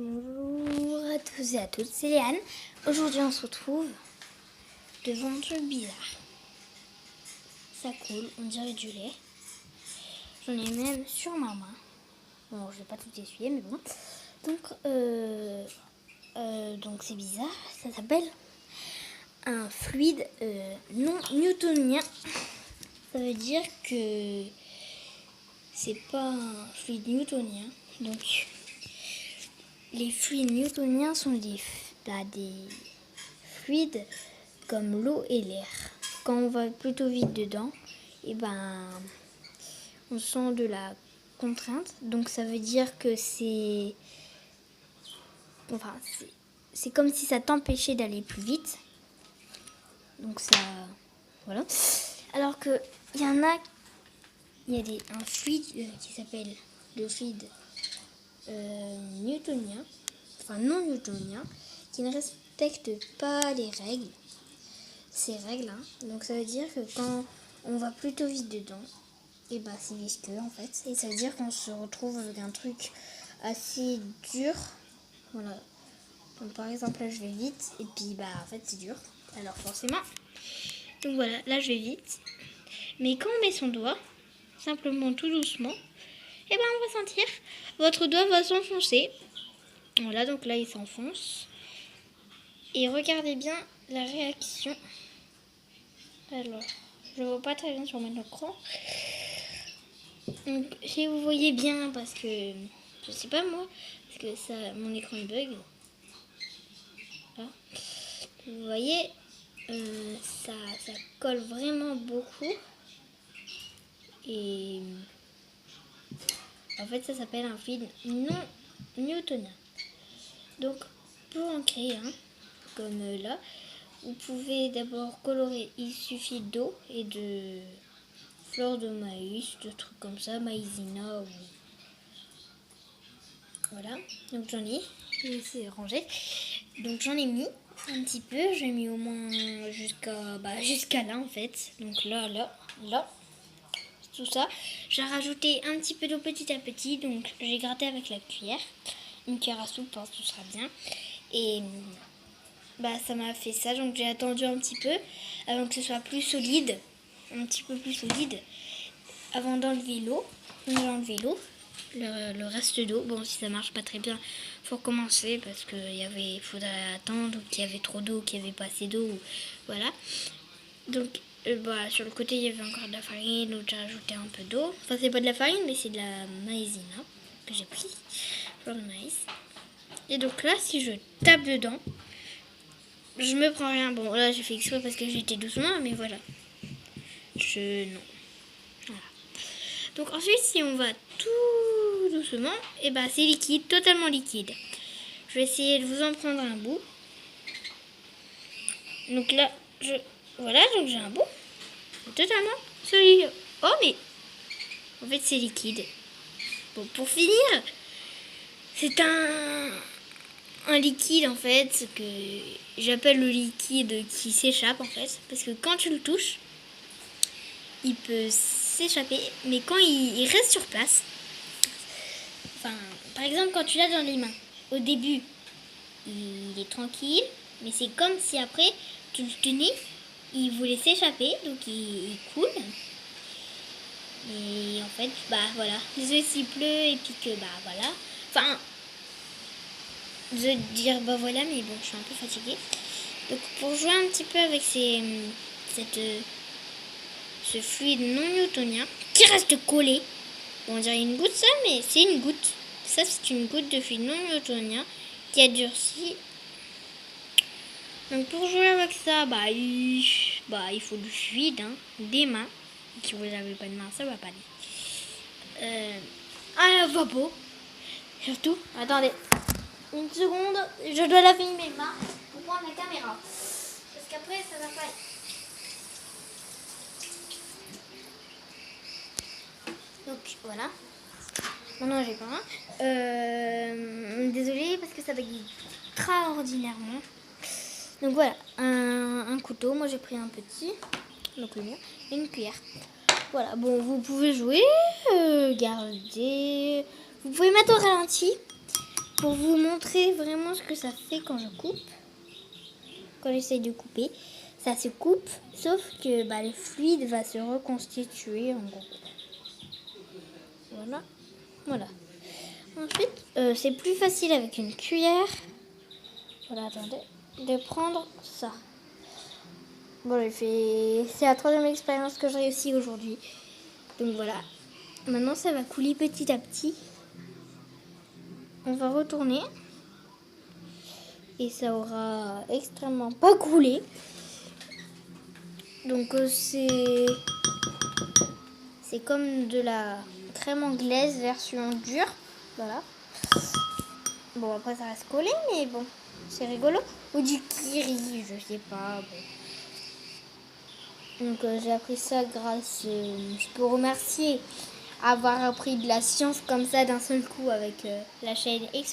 Bonjour à tous et à toutes, c'est Léane. Aujourd'hui on se retrouve devant un truc bizarre. Ça coule, on dirait du lait. J'en ai même sur ma main. Bon, je vais pas tout essuyer, mais bon. Donc c'est bizarre, ça s'appelle un fluide non newtonien. Ça veut dire que c'est pas un fluide newtonien. Donc les fluides newtoniens sont des fluides comme l'eau et l'air. Quand on va plutôt vite dedans, on sent de la contrainte. Donc ça veut dire que c'est comme si ça t'empêchait d'aller plus vite. Donc ça, voilà. Alors que il y a un fluide qui s'appelle le fluide newtonien, non newtonien, qui ne respecte pas les règles. Ces règles, hein. Donc ça veut dire que quand on va plutôt vite dedans, c'est visqueux en fait. Et ça veut dire qu'on se retrouve avec un truc assez dur. Voilà. Donc par exemple là je vais vite et puis en fait c'est dur. Alors forcément. Donc voilà, là je vais vite. Mais quand on met son doigt, simplement tout doucement, on va sentir, votre doigt va s'enfoncer. Voilà, donc là il s'enfonce. Et regardez bien la réaction. Alors, je vois pas très bien sur mon écran. Donc, si vous voyez bien, parce que je sais pas moi, parce que ça, mon écran il bug. Là. Vous voyez, ça colle vraiment beaucoup. Et en fait, ça s'appelle un fluide non newtonien. Donc, pour en créer un, comme là, vous pouvez d'abord colorer. Il suffit d'eau et de fleurs de maïs, de trucs comme ça, maïzena. Voilà, donc j'en ai. C'est rangé. Donc j'en ai mis un petit peu. J'ai mis au moins jusqu'à là en fait. Donc là, tout ça. J'ai rajouté un petit peu d'eau petit à petit. Donc j'ai gratté avec la cuillère. Une cuillère à soupe, tout sera bien. Et ça m'a fait ça. Donc j'ai attendu un petit peu avant que ce soit plus solide. Un petit peu plus solide. Avant d'enlever l'eau. J'ai enlevé l'eau. Le reste d'eau. Bon, si ça marche pas très bien, faut recommencer parce qu'il faudrait attendre, qu'il y avait trop d'eau, qu'il n'y avait pas assez d'eau. Voilà. Donc, sur le côté, il y avait encore de la farine, donc j'ai rajouté un peu d'eau. Enfin, c'est pas de la farine, mais c'est de la maïzena que j'ai pris. Fleur de maïs. Et donc là, si je tape dedans, je me prends rien. Bon, là, j'ai fait exprès parce que j'étais doucement, mais voilà. Non. Voilà. Donc ensuite, si on va tout doucement, c'est liquide, totalement liquide. Je vais essayer de vous en prendre un bout. Donc là, voilà, donc j'ai un bout. Totalement solide. Oh, mais en fait, c'est liquide. Bon, pour finir, c'est un liquide en fait que j'appelle le liquide qui s'échappe en fait. Parce que quand tu le touches, il peut s'échapper, mais quand il reste sur place, par exemple quand tu l'as dans les mains, au début il est tranquille, mais c'est comme si après tu le tenais, il voulait s'échapper, donc il coule. Et en fait, voilà, désolé s'il pleut et puis que voilà, je veux dire voilà, mais bon, je suis un peu fatiguée. Donc pour jouer un petit peu avec ce fluide non newtonien qui reste collé. On dirait une goutte ça, mais c'est une goutte. Ça, c'est une goutte de fluide non newtonien qui a durci. Donc pour jouer avec ça, il faut du fluide, des mains. Si vous n'avez pas de main, ça va pas aller. Un lavabo. Surtout, attendez, une seconde, je dois laver mes mains pour prendre la caméra. Parce qu'après, ça va pas aller. Donc voilà. Non, j'ai pas un. Désolée parce que ça bagaille extraordinairement. Donc voilà, un couteau. Moi j'ai pris un petit, donc le mien, et une cuillère. Voilà, bon, vous pouvez jouer, garder. Vous pouvez mettre au ralenti. pour vous montrer vraiment ce que ça fait quand je coupe, quand j'essaye de couper, ça se coupe, sauf que le fluide va se reconstituer en gros. Voilà, voilà. Ensuite, c'est plus facile avec une cuillère. Voilà, attendez, de prendre ça. Bon, c'est la 3e expérience que je réussis aujourd'hui. Donc voilà. Maintenant, ça va couler petit à petit. On va retourner. Et ça aura extrêmement pas coulé. Donc c'est comme de la crème anglaise version dure. Voilà. Bon, après ça reste collé, mais bon, c'est rigolo. Ou du kiri, je sais pas. Bon. Donc j'ai appris ça grâce... je peux remercier avoir appris de la science comme ça d'un seul coup avec la chaîne X.